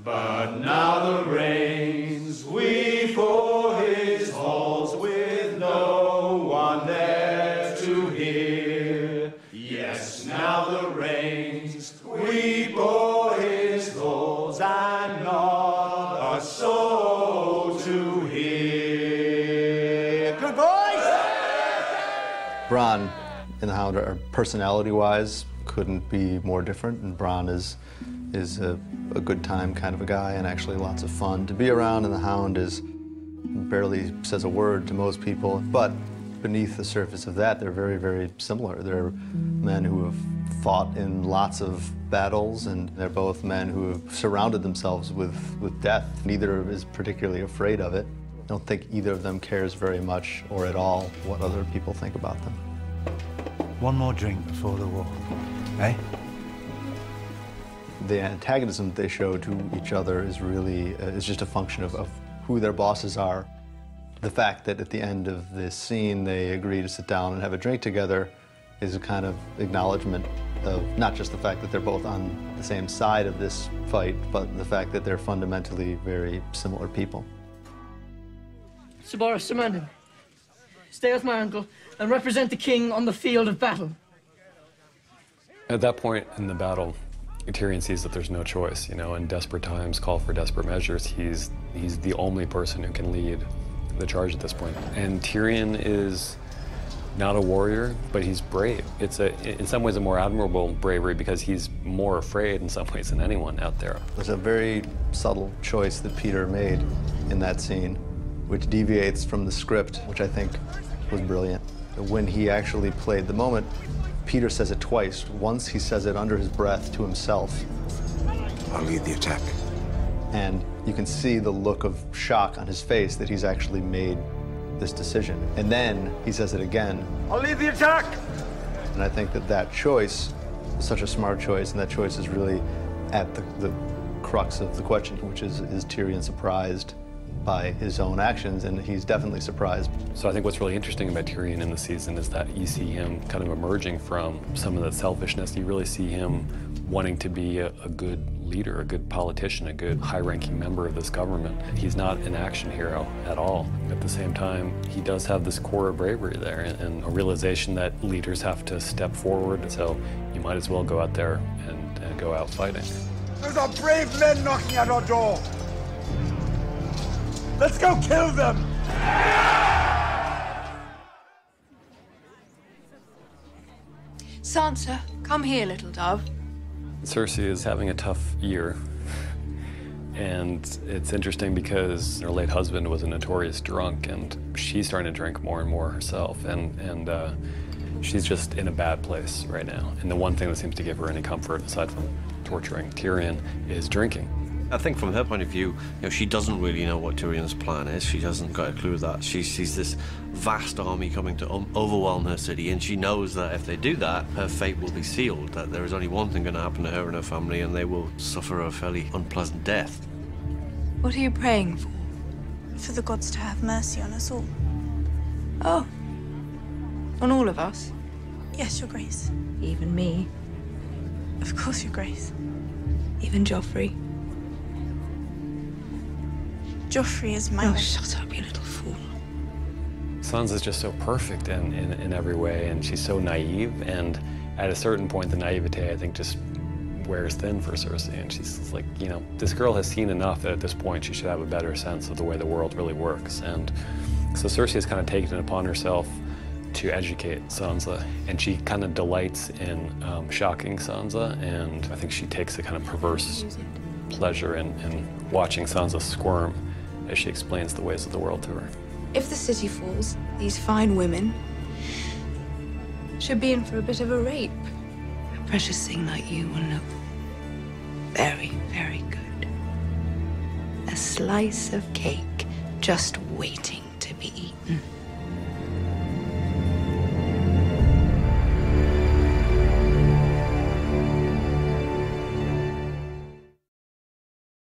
But now the rains weep o'er his halls with no one there to hear. Yes, now the rains weep o'er his halls and not a soul to hear. Good boys! Bronn and the Hound are personality-wise couldn't be more different, and Bronn is a good time kind of a guy and actually lots of fun to be around, and the Hound barely says a word to most people, but beneath the surface of that, they're very, very similar. They're men who have fought in lots of battles, and they're both men who have surrounded themselves with death. Neither is particularly afraid of it. I don't think either of them cares very much or at all what other people think about them. One more drink before the war, eh? The antagonism they show to each other is really is just a function of who their bosses are. The fact that at the end of this scene they agree to sit down and have a drink together is a kind of acknowledgement of not just the fact that they're both on the same side of this fight, but the fact that they're fundamentally very similar people. Sir Boris, Sir Mandon, stay with my uncle and represent the king on the field of battle. At that point in the battle, Tyrion sees that there's no choice, you know, and desperate times call for desperate measures. He's the only person who can lead the charge at this point. And Tyrion is not a warrior, but he's brave. It's in some ways a more admirable bravery because he's more afraid in some ways than anyone out there. There's a very subtle choice that Peter made in that scene, which deviates from the script, which I think was brilliant. When he actually played the moment, Peter says it twice. Once he says it under his breath to himself. I'll lead the attack. And you can see the look of shock on his face that he's actually made this decision. And then he says it again. I'll lead the attack! And I think that choice is such a smart choice, and that choice is really at the crux of the question, which is Tyrion surprised by his own actions? And he's definitely surprised. So I think what's really interesting about Tyrion in the season is that you see him kind of emerging from some of that selfishness. You really see him wanting to be a good leader, a good politician, a good high-ranking member of this government. He's not an action hero at all. At the same time, he does have this core of bravery there and a realization that leaders have to step forward. So you might as well go out there and go out fighting. Those are brave men knocking at our door. Let's go kill them! Sansa, come here, little dove. Cersei is having a tough year. And it's interesting because her late husband was a notorious drunk, and she's starting to drink more and more herself. And she's just in a bad place right now. And the one thing that seems to give her any comfort, aside from torturing Tyrion, is drinking. I think from her point of view, she doesn't really know what Tyrion's plan is. She hasn't got a clue of that. She sees this vast army coming to overwhelm her city, and she knows that if they do that, her fate will be sealed, that there is only one thing going to happen to her and her family, and they will suffer a fairly unpleasant death. What are you praying for? For the gods to have mercy on us all. Oh. On all of us? Yes, Your Grace. Even me? Of course, Your Grace. Even Joffrey? Joffrey is my... Oh, shut up, you little fool. Sansa's just so perfect in every way, and she's so naive, and at a certain point, the naivete, I think, just wears thin for Cersei, and she's like, this girl has seen enough that at this point she should have a better sense of the way the world really works. And so Cersei has kind of taken it upon herself to educate Sansa, and she kind of delights in shocking Sansa, and I think she takes a kind of perverse pleasure in watching Sansa squirm as she explains the ways of the world to her. If the city falls, these fine women should be in for a bit of a rape. A precious thing like you will look very, very good. A slice of cake just waiting to be eaten.